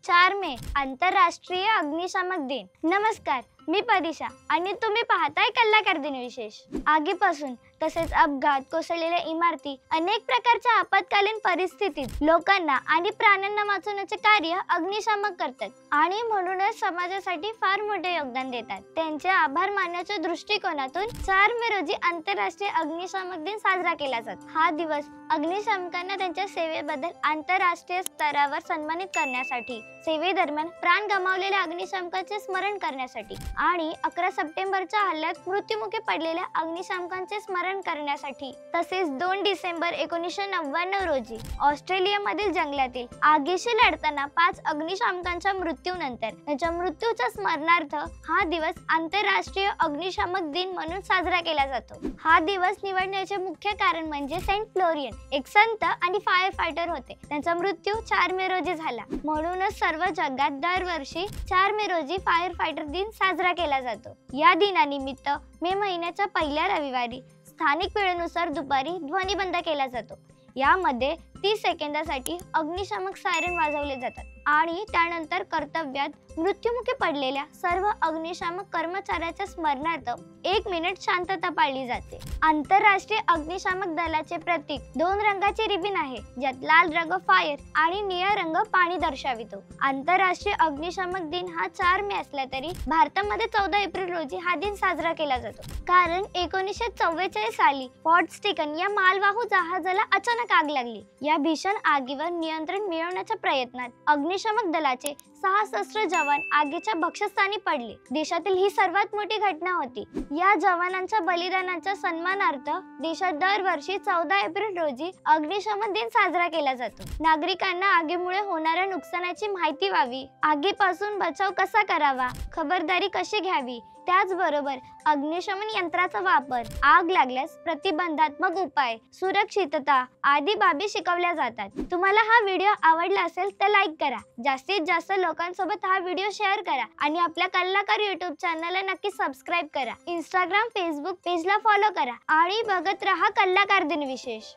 4 मे आंतरराष्ट्रीय अग्निशामक दिन। नमस्कार, मी परीक्षा आणि तुम्ही पाहताय कलाकार दिन विशेष। आगीपासून तसेच अपघात, कोसळलेल्या इमारती, अनेक प्रकारच्या आपत्कालीन परिस्थितीत लोकांना आणि प्राण्यांना वाचवण्याचे कार्य अग्निशामक करतात आणि म्हणूनच समाजासाठी फार मोठे योगदान देतात। त्यांचे आभार मानण्याच्या दृष्टिकोनातून 4 मे रोजी आंतरराष्ट्रीय अग्निशामक दिन साजरा केला जातो। हा दिवस अग्निशामकांना त्यांच्या सेवेबद्दल आंतरराष्ट्रीय स्तरावर सन्मानित करण्यासाठी, सेवेदरम्यान प्राण गमावलेल्या अग्निशामकांचे स्मरण करण्यासाठी आणि 11 सप्टेंबरच्या हल्ल्यात मृत्युमुखी पडलेल्या अग्निशामकांचे स्मरण करण्यासाठी, तसेच 2 डिसेंबर 1999 रोजी ऑस्ट्रेलियामधील जंगलातील आगीशी लढताना 5 अग्निशामकांच्या मृत्यूनंतर त्यांच्या मृत्यूच्या स्मरणार्थ हा दिवस आंतरराष्ट्रीय अग्निशामक दिन म्हणून साजरा केला जातो। हा दिवस निवडण्याचे मुख्य कारण म्हणजे सेंट फ्लोरियन एक संत आणि फायर फायटर होते। त्यांचा मृत्यू 4 मे रोजी झाला, म्हणूनच सर्व जगात दरवर्षी 4 मे रोजी फायर फायटर दिन साजरा केला जातो। या दिनानिमित्त मे महिन्याच्या पहिल्या रविवारी स्थानिक वेळेनुसार दुपारी ध्वनिबंद केला जातो। यामध्ये 30 सेकंदासाठी अग्निशामक सायरन वाजवले जातात आणि त्यानंतर कर्तव्यात मृत्युमुखी पडलेल्या सर्व अग्निशामक कर्मचाऱ्यांच्या स्मरणार्थ 1 मिनिट शांतता पाळली जाते। आंतरराष्ट्रीय अग्निशामक दलाचे प्रतीक 2 रंगाचे रिबीन आहे, ज्यात लाल रंग फायर आणि निळा रंग पाणी दर्शवितो। आंतरराष्ट्रीय अग्निशामक दिन हा 4 मे असला तरी भारतामध्ये 14 एप्रिल रोजी हा दिन साजरा केला जातो, कारण 1944 साली पॉर्ट स्टिकन या मालवाहू जहाजाला अचानक आग लागली। या भीषण आगीवर नियंत्रण मिळवण्याच्या प्रयत्नात अग्निशामक दलाचे 6 सशस्त्र जवान आगीच्या भक्षस्थानी पडले। देशातील ही सर्वात मोठी घटना होती। या जवानांच्या बलिदानाच्या सन्मानार्थ देशात दरवर्षी 14 एप्रिल रोजी अग्निशमन दिन साजरा केला जातो। नागरिकांना आगीमुळे होणाऱ्या नुकसानाची माहिती व्हावी, आगीपासून बचाव कसा करावा, खबरदारी कशी घ्यावी, त्याचबरोबर अग्निशमन यंत्राचा वापर, आग लागल्यास प्रतिबंधात्मक उपाय, सुरक्षितता आदी बाबी शिकवल्या जातात। तुम्हाला हा व्हिडिओ आवडला असेल तर लाईक करा, जास्तीत जास्त लोकांसोबत हा व्हिडिओ शेअर करा आणि आपल्या कलाकार YouTube चॅनलला नक्की सबस्क्राईब करा। इंस्टाग्राम, फेसबुक पेजला फॉलो करा आणि बघत रहा कलाकार दिन विशेष।